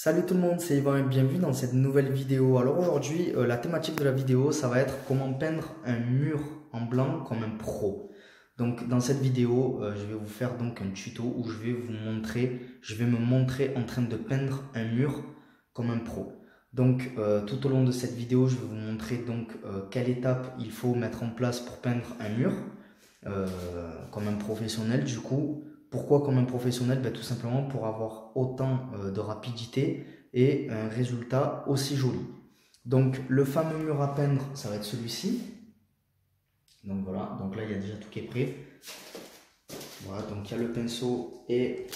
Salut tout le monde, c'est Yvan et bienvenue dans cette nouvelle vidéo. Alors aujourd'hui, la thématique de la vidéo, ça va être comment peindre un mur en blanc comme un pro. Donc dans cette vidéo, je vais vous faire donc un tuto où je vais me montrer en train de peindre un mur comme un pro. Donc tout au long de cette vidéo, je vais vous montrer donc quelle étape il faut mettre en place pour peindre un mur comme un professionnel du coup. Pourquoi comme un professionnel? Tout simplement pour avoir autant de rapidité et un résultat aussi joli. Donc le fameux mur à peindre, ça va être celui-ci. Donc voilà, donc là il y a déjà tout qui est prêt. Voilà, donc il y a le pinceau et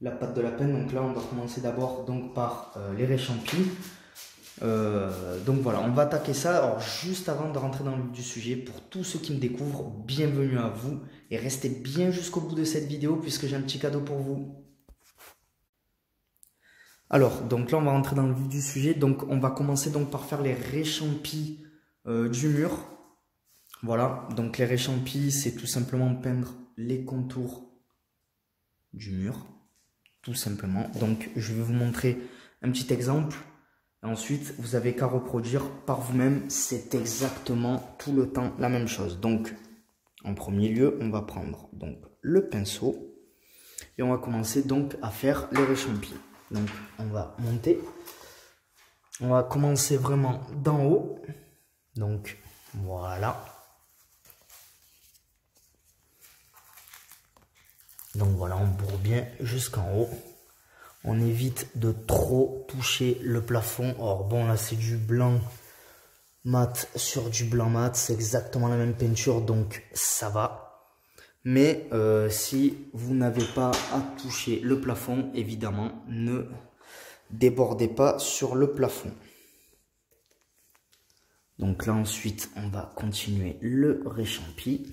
la pâte de la peine. Donc là on va commencer d'abord donc par les réchampis. Donc voilà, on va attaquer ça. Alors juste avant de rentrer dans le vif du sujet, pour tous ceux qui me découvrent, bienvenue à vous et restez bien jusqu'au bout de cette vidéo puisque j'ai un petit cadeau pour vous. Alors, donc là on va rentrer dans le vif du sujet. Donc on va commencer donc par faire les réchampis du mur. Voilà, donc les réchampis, c'est tout simplement peindre les contours du mur, tout simplement. Donc je vais vous montrer un petit exemple. Ensuite, vous avez qu'à reproduire par vous-même, c'est exactement tout le temps la même chose. Donc, en premier lieu, on va prendre donc le pinceau et on va commencer donc à faire les réchampis. Donc, on va monter. On va commencer vraiment d'en haut. Donc, voilà. Donc voilà, on bourre bien jusqu'en haut. On évite de trop toucher le plafond. Or bon, là c'est du blanc mat sur du blanc mat. C'est exactement la même peinture, donc ça va. Mais si vous n'avez pas à toucher le plafond, évidemment, ne débordez pas sur le plafond. Donc là ensuite, on va continuer le réchampi.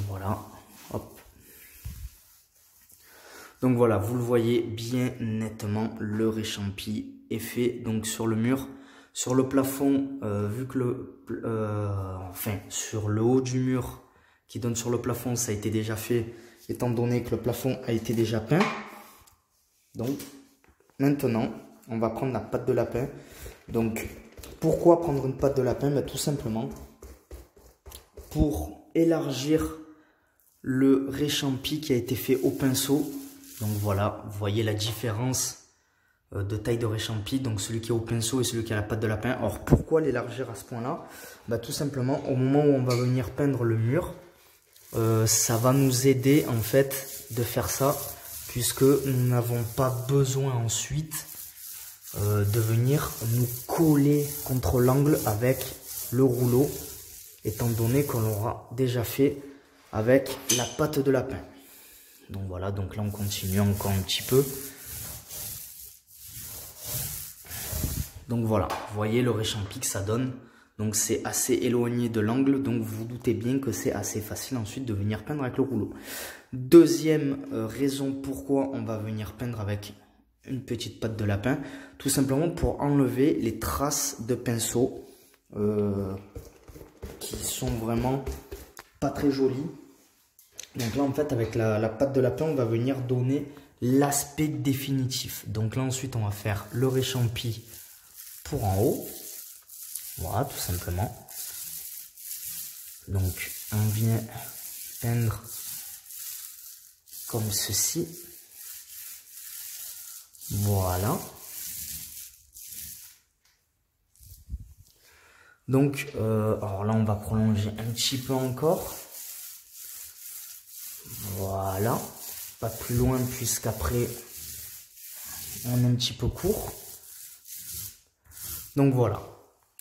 Voilà, hop. Donc voilà, vous le voyez bien nettement, le réchampi est fait donc sur le mur. Sur le plafond, vu que sur le haut du mur qui donne sur le plafond, ça a été déjà fait, étant donné que le plafond a été déjà peint. Donc maintenant, on va prendre la pâte de lapin. Donc pourquoi prendre une pâte de lapin? Tout simplement pour élargir le réchampi qui a été fait au pinceau. Donc voilà, vous voyez la différence de taille de réchampi, donc celui qui est au pinceau et celui qui a la pâte de lapin. Alors pourquoi l'élargir à ce point là? Tout simplement au moment où on va venir peindre le mur, ça va nous aider en fait de faire ça, puisque nous n'avons pas besoin ensuite de venir nous coller contre l'angle avec le rouleau, étant donné qu'on l'aura déjà fait avec la pâte de lapin. Donc voilà, donc là on continue encore un petit peu. Donc voilà, vous voyez le réchampi que ça donne. Donc c'est assez éloigné de l'angle, donc vous vous doutez bien que c'est assez facile ensuite de venir peindre avec le rouleau. Deuxième raison pourquoi on va venir peindre avec une petite pâte de lapin, tout simplement pour enlever les traces de pinceau qui sont vraiment pas très jolies. Donc là en fait avec la pâte de lapin on va venir donner l'aspect définitif. Donc là ensuite on va faire le réchampi pour en haut. Voilà tout simplement. Donc on vient peindre comme ceci. Voilà. Donc alors là on va prolonger un petit peu encore. Voilà, pas plus loin puisqu'après on est un petit peu court. Donc voilà.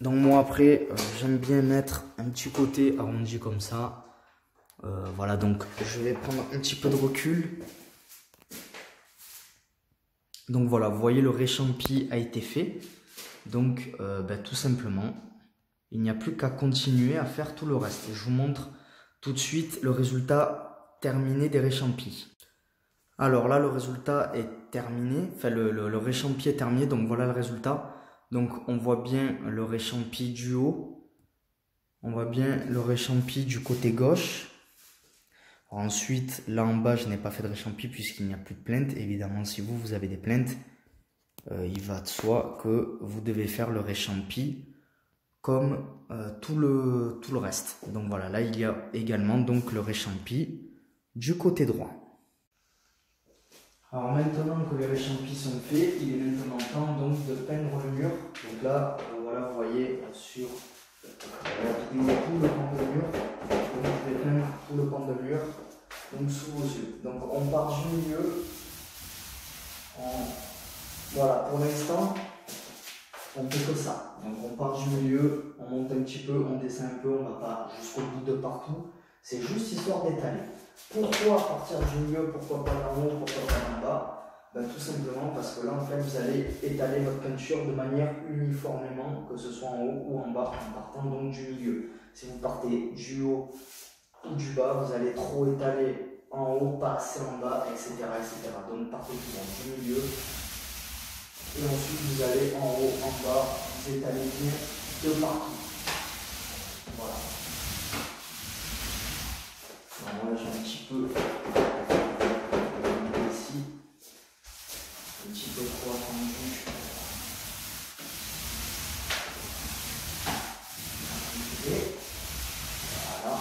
Donc moi après j'aime bien mettre un petit côté arrondi comme ça. Voilà, donc je vais prendre un petit peu de recul. Donc voilà, vous voyez le réchampi a été fait. Donc tout simplement, il n'y a plus qu'à continuer à faire tout le reste. Je vous montre tout de suite le résultat terminé des réchampis. Alors là le résultat est terminé, enfin le réchampi est terminé, donc voilà le résultat. Donc on voit bien le réchampi du haut, on voit bien le réchampi du côté gauche. Ensuite, là en bas, je n'ai pas fait de réchampi puisqu'il n'y a plus de plainte. Évidemment, si vous avez des plaintes, il va de soi que vous devez faire le réchampi comme tout le reste. Donc voilà, là il y a également donc le réchampi du côté droit. Alors maintenant que les réchampis sont faits, il est maintenant temps donc de peindre le mur. Donc là, voilà, vous voyez sur la vidéo tout le pan de mur. Donc je vais peindre tout le pan de mur donc sous vos yeux. Donc on part du milieu. Voilà, pour l'instant, on fait que ça. Donc on part du milieu, on monte un petit peu, on descend un peu, on ne va pas jusqu'au bout de partout. C'est juste histoire d'étaler. Pourquoi partir du milieu, pourquoi pas d'en haut, pourquoi pas d'en bas? Ben, tout simplement parce que là en fait vous allez étaler votre peinture de manière uniformément, que ce soit en haut ou en bas, en partant donc du milieu. Si vous partez du haut ou du bas, vous allez trop étaler en haut, pas assez en bas, etc. etc. Donc partez du milieu. Et ensuite vous allez en haut, en bas, vous étalez bien de partout. Voilà. Alors là j'ai un petit peu ici, un petit peu trop attendu. Voilà.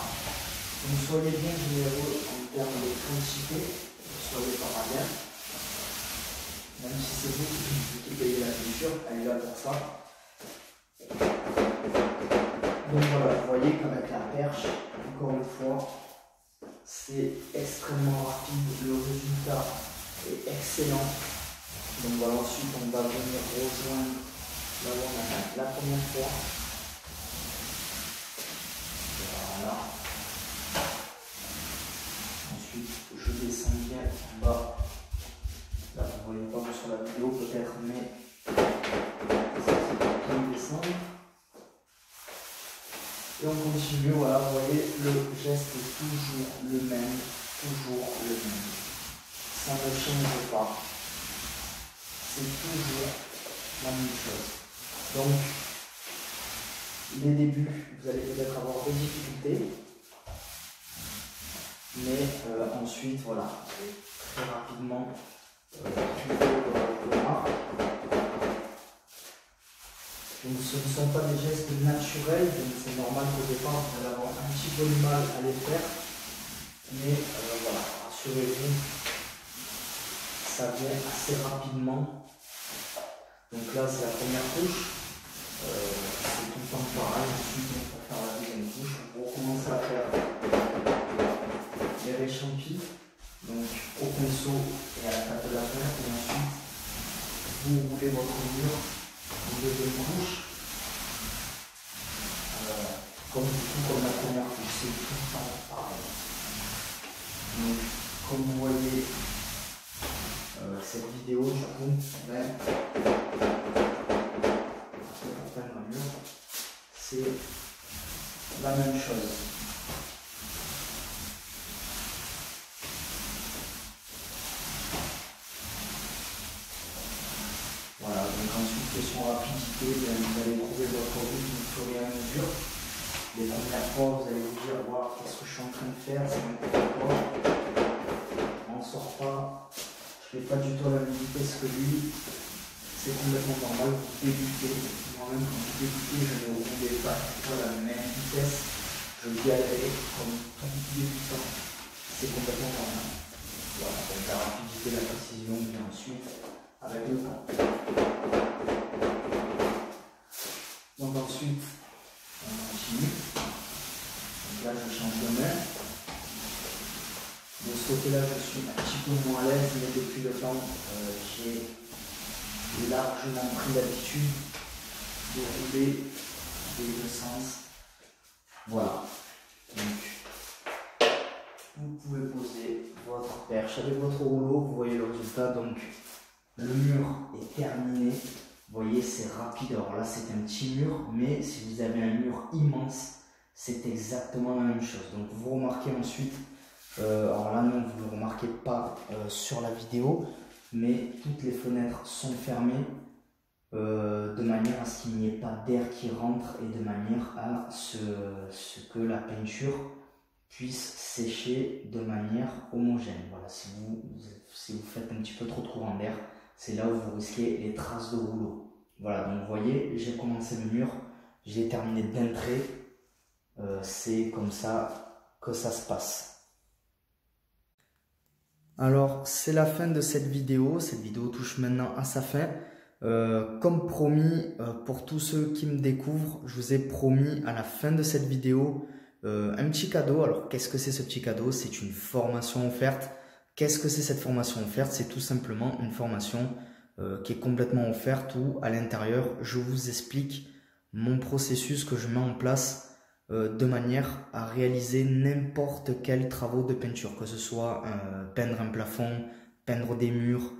Donc soyez bien généreux en termes de quantité, soyez pas bien. Même si c'est vous qui payez la peinture, elle est là pour ça. Donc voilà, vous voyez qu'avec la perche, encore une fois, c'est extrêmement rapide, le résultat est excellent. Donc voilà, ensuite on va venir rejoindre là où on a fait la première fois. Voilà. Ensuite je descends bien en bas. Là vous ne voyez pas sur la vidéo peut-être, mais c'est bien descendre. Et on continue, voilà, vous voyez, le geste est toujours le même, toujours le même. Ça ne change pas. C'est toujours la même chose. Donc, les débuts, vous allez peut-être avoir des difficultés. Mais ensuite, voilà, vous allez très rapidement le marque. Donc ce ne sont pas des gestes naturels, donc c'est normal qu'au départ vous allez avoir un petit peu de mal à les faire. Mais voilà, rassurez-vous, ça vient assez rapidement. Donc là c'est la première couche, c'est tout le temps pareil. Ensuite on va faire la deuxième couche, on va recommencer à faire les réchampis, donc au pinceau et à la table de la main, et ensuite vous roulez votre mur. Une deuxième couche, comme la première couche, c'est tout le temps pareil. Donc, comme vous voyez cette vidéo, du coup, pour peindre un mur, c'est la même chose. Voilà, donc ensuite, question rapidité, vous allez trouver votre rythme au fur et à mesure. Les premières fois, vous allez vous dire, wow, qu'est-ce que je suis en train de faire, c'est n'importe quoi. On ne sort pas, je ne fais pas du tout à la même vitesse que lui. C'est complètement normal, vous débutez. Moi-même, quand vous débutez, je ne roulais pas du tout à la même vitesse. Je galérais comme tout débutant. C'est complètement normal. Voilà, donc la rapidité, la précision vient ensuite avec le temps. Donc ensuite, on continue. Donc là, je change de main. De ce côté-là, je suis un petit peu moins à l'aise, mais depuis le temps, j'ai largement pris l'habitude de rouler des deux sens. Voilà. Donc, vous pouvez poser votre perche avec votre rouleau. Vous voyez le résultat. Donc, le mur est terminé. Vous voyez, c'est rapide. Alors là, c'est un petit mur, mais si vous avez un mur immense, c'est exactement la même chose. Donc, vous remarquez ensuite, alors là, non, vous ne le remarquez pas sur la vidéo, mais toutes les fenêtres sont fermées de manière à ce qu'il n'y ait pas d'air qui rentre et de manière à ce que la peinture puisse sécher de manière homogène. Voilà, si vous faites un petit peu trop de courant d'air, c'est là où vous risquez les traces de rouleau. Voilà, donc vous voyez, j'ai commencé le mur, j'ai terminé d'un trait. C'est comme ça que ça se passe. Alors, c'est la fin de cette vidéo. Cette vidéo touche maintenant à sa fin. Comme promis, pour tous ceux qui me découvrent, je vous ai promis à la fin de cette vidéo un petit cadeau. Alors, qu'est-ce que c'est ce petit cadeau? C'est une formation offerte. Qu'est-ce que c'est cette formation offerte? C'est tout simplement une formation qui est complètement offerte où, à l'intérieur, je vous explique mon processus que je mets en place de manière à réaliser n'importe quel travaux de peinture, que ce soit peindre un plafond, peindre des murs,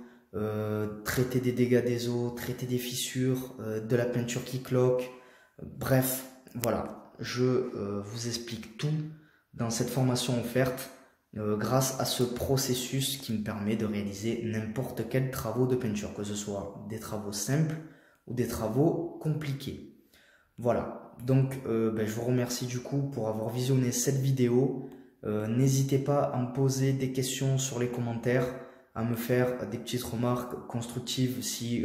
traiter des dégâts des eaux, traiter des fissures, de la peinture qui cloque, bref, voilà, je vous explique tout dans cette formation offerte grâce à ce processus qui me permet de réaliser n'importe quel travaux de peinture, que ce soit des travaux simples ou des travaux compliqués. Voilà, donc je vous remercie du coup pour avoir visionné cette vidéo. N'hésitez pas à me poser des questions sur les commentaires, à me faire des petites remarques constructives si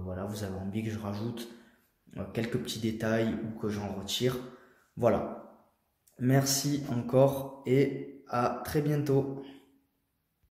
voilà, vous avez envie que je rajoute quelques petits détails ou que j'en retire. Voilà, merci encore et à très bientôt.